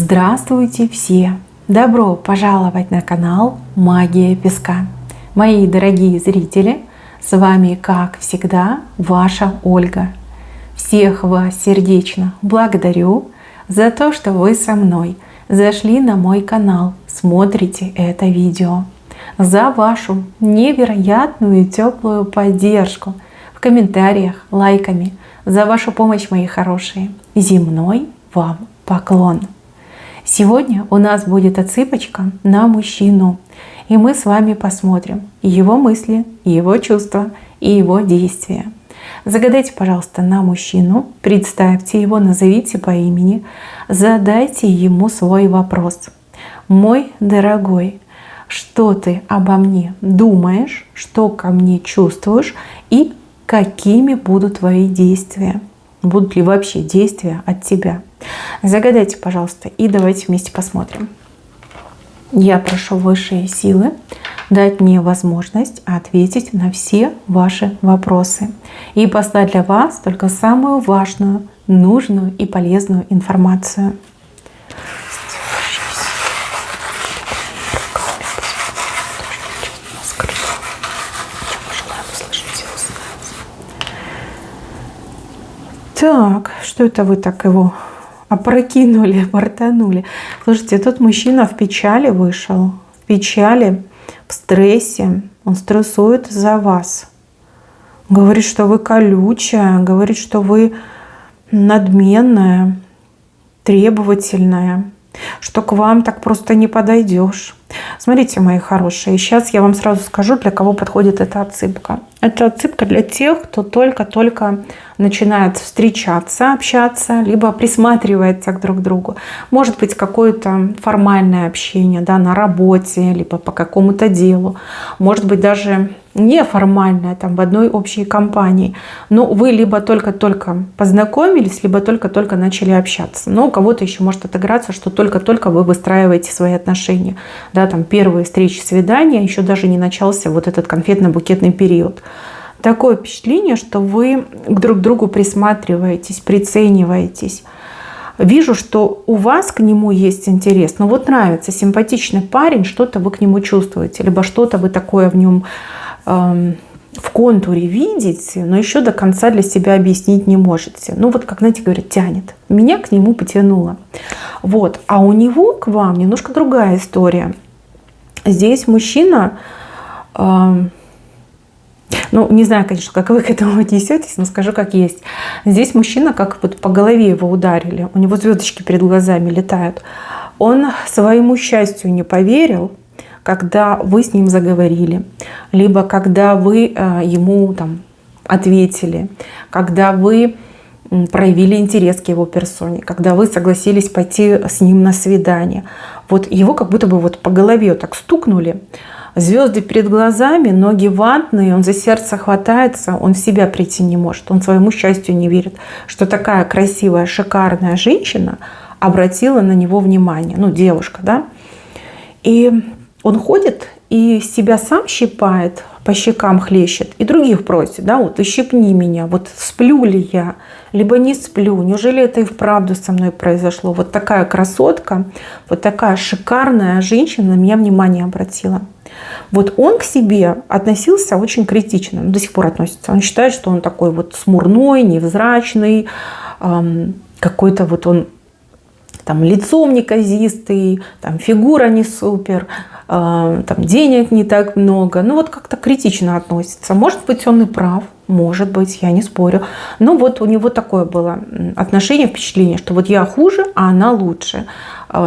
Здравствуйте все! Добро пожаловать на канал Магия Песка. Мои дорогие зрители, с вами, как всегда, ваша Ольга. Всех вас сердечно благодарю за то, что вы со мной зашли на мой канал, смотрите это видео, за вашу невероятную и теплую поддержку в комментариях, лайками, за вашу помощь, мои хорошие. Земной вам поклон! Сегодня у нас будет отсыпочка на мужчину, и мы с вами посмотрим его мысли, его чувства и его действия. Загадайте, пожалуйста, на мужчину, представьте его, назовите по имени, задайте ему свой вопрос. Мой дорогой, что ты обо мне думаешь, что ко мне чувствуешь и какими будут твои действия? Будут ли вообще действия от тебя? Загадайте, пожалуйста, и давайте вместе посмотрим. Я прошу высшие силы дать мне возможность ответить на все ваши вопросы и послать для вас только самую важную, нужную и полезную информацию. Так, что это вы так его опрокинули, портанули? Слушайте, тот мужчина в печали вышел, в печали, в стрессе. Он стрессует за вас. Говорит, что вы колючая, говорит, что вы надменная, требовательная, что к вам так просто не подойдешь. Смотрите, мои хорошие, сейчас я вам сразу скажу, для кого подходит эта отсыпка. Это отсыпка для тех, кто только-только начинает встречаться, общаться, либо присматривается к друг другу. Может быть, какое-то формальное общение, да, на работе, либо по какому-то делу. Может быть, даже неформальное, там, в одной общей компании. Но вы либо только-только познакомились, либо только-только начали общаться. Но у кого-то еще может отыграться, что только-только вы выстраиваете свои отношения. Да, там первые встречи, свидания, еще даже не начался вот этот конфетно-букетный период. Такое впечатление, что вы друг к другу присматриваетесь, прицениваетесь. Вижу, что у вас к нему есть интерес. Но вот нравится симпатичный парень, что-то вы к нему чувствуете, либо что-то вы такое в нем в контуре видите, но еще до конца для себя объяснить не можете. Ну вот, как, знаете, говорят, тянет. Меня к нему потянуло. Вот. А у него к вам немножко другая история. Здесь мужчина... Ну, не знаю, конечно, как вы к этому отнесетесь, но скажу, как есть. Здесь мужчина, как вот по голове его ударили, у него звездочки перед глазами летают. Он своему счастью не поверил, когда вы с ним заговорили, либо когда вы ему там ответили, когда вы проявили интерес к его персоне, когда вы согласились пойти с ним на свидание. Вот его как будто бы вот по голове вот так стукнули. Звезды перед глазами, ноги ватные, он за сердце хватается, он в себя прийти не может, он своему счастью не верит, что такая красивая, шикарная женщина обратила на него внимание, ну, девушка, да. И он ходит и себя сам щипает, по щекам хлещет, и других просит, да, вот ущипни меня, вот сплю ли я, либо не сплю, неужели это и вправду со мной произошло, вот такая красотка, вот такая шикарная женщина на меня внимание обратила. Вот он к себе относился очень критично, до сих пор относится, он считает, что он такой вот смурной, невзрачный, какой-то вот он там лицом неказистый, там фигура не супер, там денег не так много. Ну вот как-то критично относится. Может быть, он и прав, может быть, я не спорю. Но вот у него такое было отношение, впечатление, что вот я хуже, а она лучше.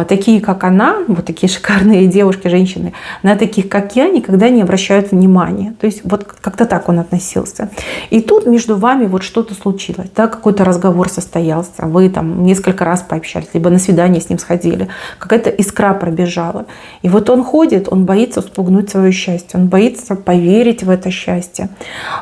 Такие, как она, вот такие шикарные девушки, женщины, на таких, как я, никогда не обращают внимания. То есть вот как-то так он относился. И тут между вами вот что-то случилось, да, какой-то разговор состоялся, вы там несколько раз пообщались, либо на свидание с ним сходили, какая-то искра пробежала. И вот он ходит, он боится спугнуть свое счастье, он боится поверить в это счастье.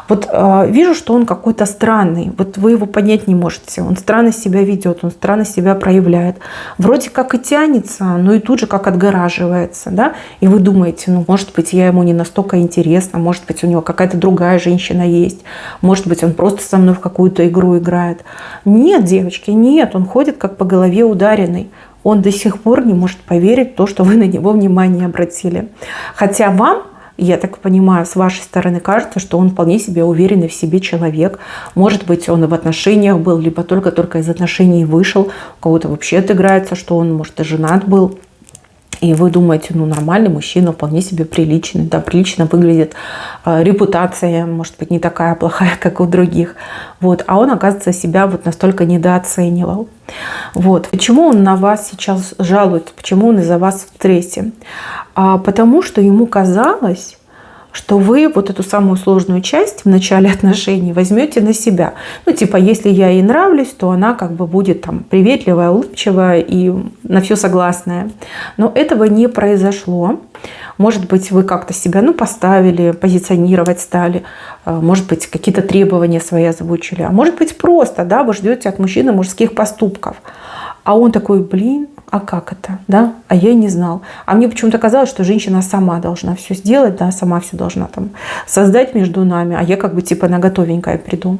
Вот вижу, что он какой-то странный, вот вы его понять не можете, он странно себя ведет, он странно себя проявляет. Вроде как и тянется, но и тут же как отгораживается, да, и вы думаете, ну, может быть, я ему не настолько интересна, может быть, у него какая-то другая женщина есть, может быть, он просто со мной в какую-то игру играет. Нет, девочки, нет, он ходит как по голове ударенный. он до сих пор не может поверить в то, что вы на него внимание обратили. Хотя вам, я так понимаю, с вашей стороны кажется, что он вполне себе уверенный в себе человек. Может быть, он и в отношениях был, либо только из отношений вышел. У кого-то вообще отыграется, что он, может, и женат был. И вы думаете, ну, нормальный мужчина, вполне себе приличный, да, прилично выглядит, репутация, может быть, не такая плохая, как у других. Вот. А он, оказывается, себя вот настолько недооценивал. Вот. Почему он на вас сейчас жалуется? Почему он из-за вас в стрессе? Потому что ему казалось, что вы вот эту самую сложную часть в начале отношений возьмете на себя. Ну, типа, если я ей нравлюсь, то она как бы будет там приветливая, улыбчивая и на все согласная. Но этого не произошло. Может быть, вы как-то себя, ну, поставили, позиционировать стали. Может быть, какие-то требования свои озвучили. А может быть, просто, да, вы ждете от мужчины мужских поступков. А он такой, блин, а как это, да? А я не знал. А мне почему-то казалось, что женщина сама должна все сделать, да, сама все должна там создать между нами, а я как бы типа на готовенькое приду.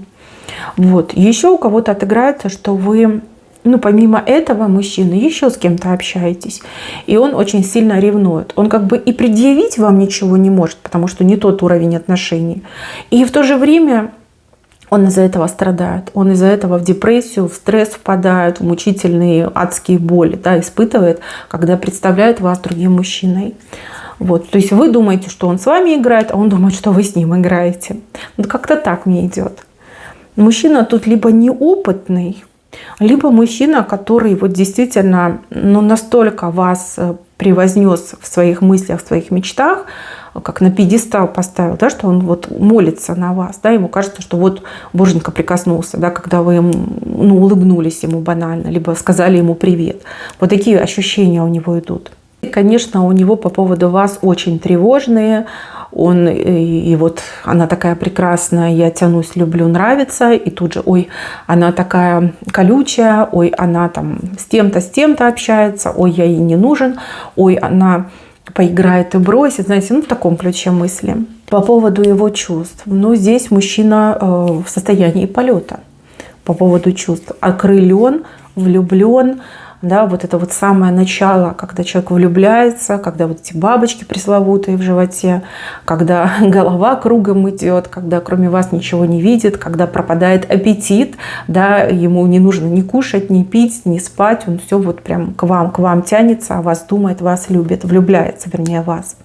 Вот. Еще у кого-то отыграется, что вы, ну, помимо этого мужчины еще с кем-то общаетесь, и он очень сильно ревнует. Он как бы и предъявить вам ничего не может, потому что не тот уровень отношений. И в то же время он из-за этого страдает, он из-за этого в депрессию, в стресс впадает, в мучительные адские боли, да, испытывает, когда представляет вас другим мужчиной. Вот. То есть вы думаете, что он с вами играет, а он думает, что вы с ним играете. Вот как-то так мне идет. Мужчина тут либо неопытный, либо мужчина, который вот действительно, ну, настолько вас превознес в своих мыслях, в своих мечтах, как на пьедестал поставил, да, что он вот молится на вас, да, ему кажется, что вот боженька прикоснулся, да, когда вы ему, ну, улыбнулись ему банально, либо сказали ему привет. Вот такие ощущения у него идут. И, конечно, у него по поводу вас очень тревожные. Он и вот она такая прекрасная, я тянусь, люблю, нравится, и тут же, ой, она такая колючая, ой, она там с тем-то общается, ой, я ей не нужен, ой, она поиграет и бросит, знаете, ну, в таком ключе мысли. По поводу его чувств, ну, здесь мужчина в состоянии полета по поводу чувств, окрылен, влюблен. Да, вот это вот самое начало, когда человек влюбляется, когда вот эти бабочки пресловутые в животе, когда голова кругом идет, когда кроме вас ничего не видит, когда пропадает аппетит, да, ему не нужно ни кушать, ни пить, ни спать, он все вот прям к вам тянется, о вас думает, вас любит, влюбляется, вернее, в вас.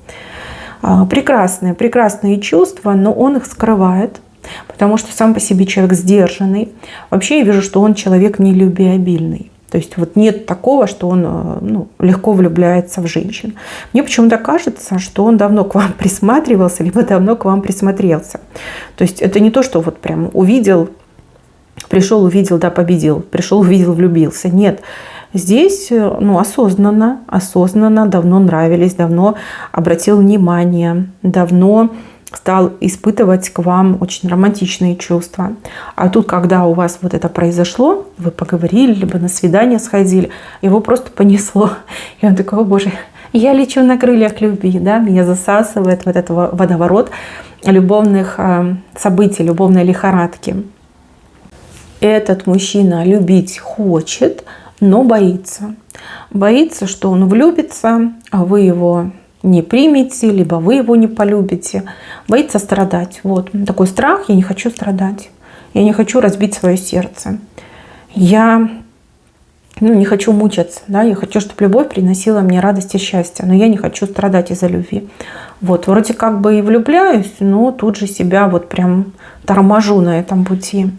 Прекрасные чувства, но он их скрывает, потому что сам по себе человек сдержанный. Вообще я вижу, что он человек нелюбеобильный. То есть вот нет такого, что он, ну, легко влюбляется в женщин. Мне почему-то кажется, что он давно к вам присматривался, либо давно к вам присмотрелся. То есть это не то, что вот прям увидел, пришел, увидел, да, победил, пришел, увидел, влюбился. Нет, здесь, ну, осознанно, давно нравились, давно обратил внимание, давно стал испытывать к вам очень романтичные чувства. А тут, когда у вас вот это произошло, вы поговорили, либо на свидание сходили, его просто понесло. И он такой, о боже, я лечу на крыльях любви, да, меня засасывает вот этот водоворот любовных событий, любовной лихорадки. Этот мужчина любить хочет, но боится. Боится, что он влюбится, а вы его не примете, либо вы его не полюбите. Боится страдать. Вот такой страх: я не хочу страдать. Я не хочу разбить свое сердце. Я, ну, не хочу мучиться. Да? Я хочу, чтобы любовь приносила мне радость и счастье. Но я не хочу страдать из-за любви. Вот, вроде как бы и влюбляюсь, но тут же себя вот прям торможу на этом пути.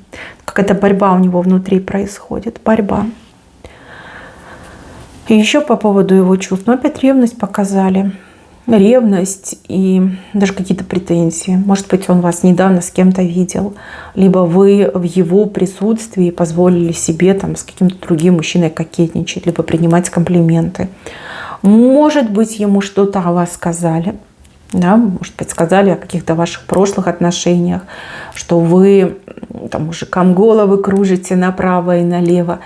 Какая-то борьба у него внутри происходит. Борьба. И еще по поводу его чувств. Ну, опять ревность показали. Ревность и даже какие-то претензии. Может быть, он вас недавно с кем-то видел, либо вы в его присутствии позволили себе там с каким-то другим мужчиной кокетничать, либо принимать комплименты. Может быть, ему что-то о вас сказали. Да? Может быть, сказали о каких-то ваших прошлых отношениях, что вы там мужикам головы кружите направо и налево.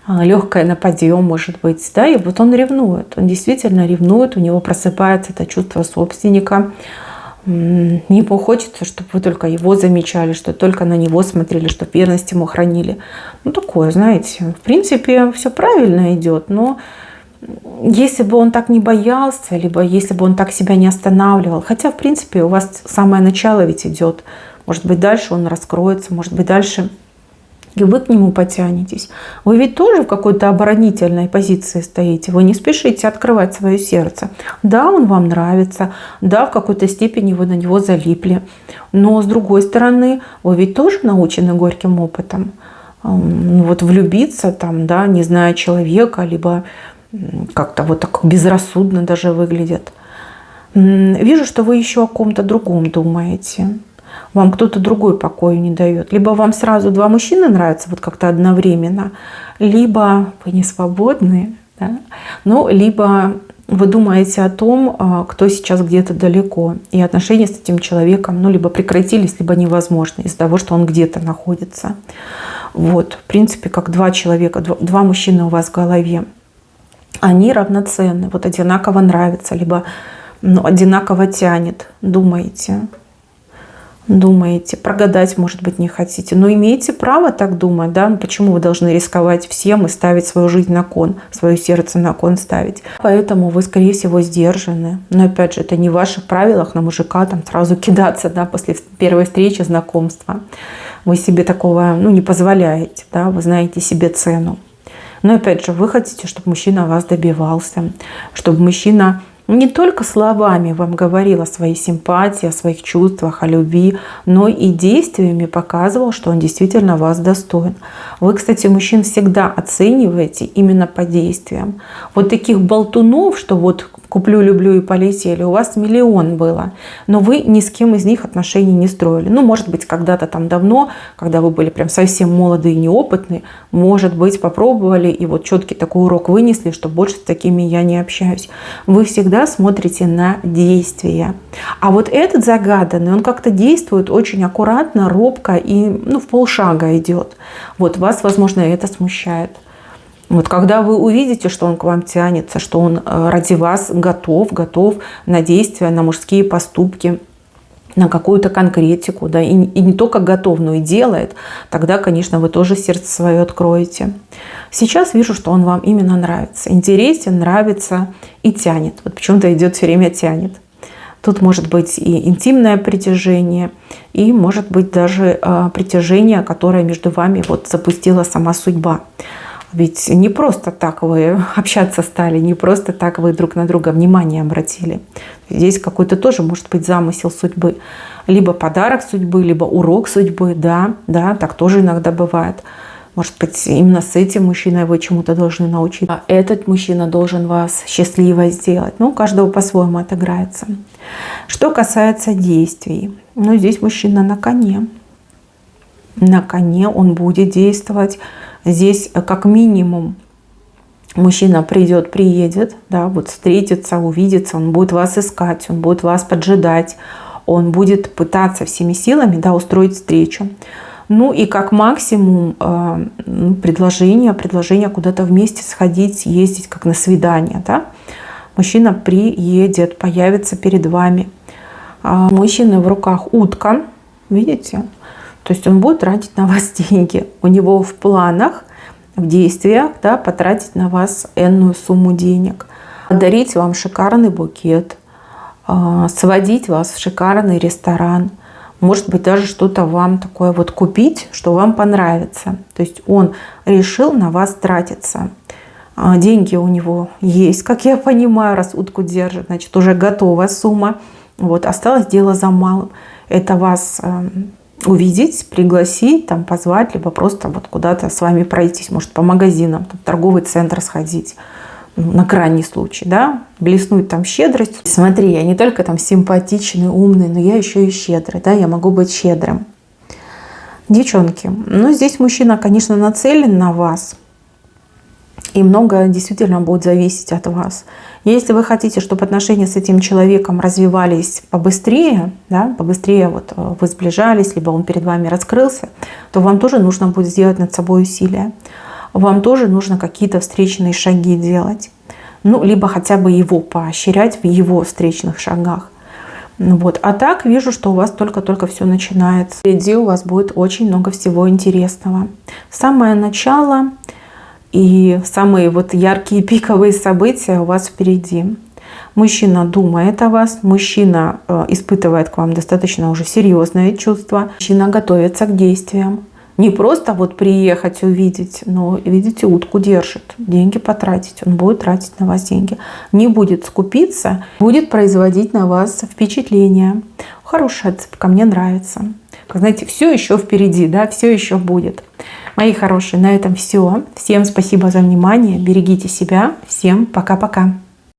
Легкое на подъем, может быть, да, и вот он ревнует, он действительно ревнует, у него просыпается это чувство собственника, ему хочется, чтобы вы только его замечали, что только на него смотрели, чтобы верность ему хранили. Ну, такое, знаете, в принципе, все правильно идет, но Если бы он так не боялся, либо если бы он так себя не останавливал, хотя, в принципе, у вас самое начало ведь идет, может быть, дальше он раскроется, может быть, дальше и вы к нему потянетесь. Вы ведь тоже в какой-то оборонительной позиции стоите. Вы не спешите открывать свое сердце. Да, он вам нравится. Да, в какой-то степени вы на него залипли. Но с другой стороны, вы ведь тоже научены горьким опытом. Вот влюбиться там, да, не зная человека, либо как-то вот так безрассудно даже выглядит. Вижу, что вы еще о ком-то другом думаете. Вам кто-то другой покоя не дает. Либо вам сразу два мужчины нравятся вот как-то одновременно, либо вы не свободны, да? Ну, либо вы думаете о том, кто сейчас где-то далеко, и отношения с этим человеком, ну, либо прекратились, либо невозможны из-за того, что он где-то находится. Вот, в принципе, как два человека, два мужчины у вас в голове. Они равноценны, вот одинаково нравятся, либо одинаково тянет, думаете. Прогадать, может быть, не хотите. Но имеете право так думать, да? Почему вы должны рисковать всем и ставить свою жизнь на кон, свое сердце на кон ставить? Поэтому вы, скорее всего, сдержаны. Но, опять же, это не в ваших правилах на мужика там сразу кидаться, да, после первой встречи, знакомства. Вы себе такого, не позволяете, да? Вы знаете себе цену. Но, опять же, вы хотите, чтобы мужчина вас добивался, чтобы мужчина не только словами вам говорил о своей симпатии, о своих чувствах, о любви, но и действиями показывал, что он действительно вас достоин. Вы, кстати, мужчин всегда оцениваете именно по действиям. Вот таких болтунов, что вот куплю, люблю и полетели, у вас миллион было, но вы ни с кем из них отношений не строили. Может быть, когда-то там давно, когда вы были прям совсем молодые и неопытные, может быть, попробовали и вот четкий такой урок вынесли, что больше с такими я не общаюсь. Вы всегда смотрите на действия. А вот этот загаданный, он как-то действует очень аккуратно, робко и в полшага идет. Вот вас, возможно, это смущает. Вот когда вы увидите, что он к вам тянется, что он ради вас готов на действия, на мужские поступки, на какую-то конкретику, да, и не только готов, но и делает, тогда, конечно, вы тоже сердце свое откроете. Сейчас вижу, что он вам именно нравится, интересен, нравится и тянет. Вот почему-то идет все время тянет. Тут может быть и интимное притяжение, и может быть даже притяжение, которое между вами вот запустила сама судьба. Ведь не просто так вы общаться стали, не просто так вы друг на друга внимание обратили. Здесь какой-то тоже может быть замысел судьбы. Либо подарок судьбы, либо урок судьбы. Да, так тоже иногда бывает. Может быть, именно с этим мужчиной вы чему-то должны научиться. А этот мужчина должен вас счастливой сделать. У каждого по-своему отыграется. Что касается действий. Здесь мужчина на коне. На коне он будет действовать. Здесь как минимум мужчина приедет, да, вот встретится, увидится, он будет вас искать, он будет вас поджидать, он будет пытаться всеми силами, да, устроить встречу. И как максимум предложение куда-то вместе сходить, съездить, как на свидание, да. Мужчина приедет, появится перед вами. У мужчины в руках утка, видите? То есть он будет тратить на вас деньги. У него в планах, в действиях, да, потратить на вас энную сумму денег. Подарить вам шикарный букет, сводить вас в шикарный ресторан. Может быть, даже что-то вам такое вот купить, что вам понравится. То есть он решил на вас тратиться. Деньги у него есть, как я понимаю, раз утку держит, значит, уже готова сумма. Вот, осталось дело за малым. Это вас увидеть, пригласить, там, позвать, либо просто вот куда-то с вами пройтись, может, по магазинам, там, в торговый центр сходить, на крайний случай, да, блеснуть там щедростью. Смотри, я не только там симпатичный, умный, но я еще и щедрый, да, я могу быть щедрым. Девчонки, здесь мужчина, конечно, нацелен на вас, и многое действительно будет зависеть от вас. Если вы хотите, чтобы отношения с этим человеком развивались побыстрее, да, побыстрее вот вы сближались, либо он перед вами раскрылся, то вам тоже нужно будет сделать над собой усилия. Вам тоже нужно какие-то встречные шаги делать. Либо хотя бы его поощрять в его встречных шагах. Вот. А так вижу, что у вас только-только все начинается. Впереди у вас будет очень много всего интересного. Самое начало И самые вот яркие пиковые события у вас впереди. Мужчина думает о вас, мужчина испытывает к вам достаточно уже серьезные чувства, мужчина готовится к действиям. Не просто вот приехать, увидеть, но, видите, утку держит, деньги потратить. Он будет тратить на вас деньги. Не будет скупиться, будет производить на вас впечатление. Хорошая цепка, мне нравится. Как знаете, все еще впереди, да, все еще будет. Мои хорошие, на этом все. Всем спасибо за внимание. Берегите себя. Всем пока-пока.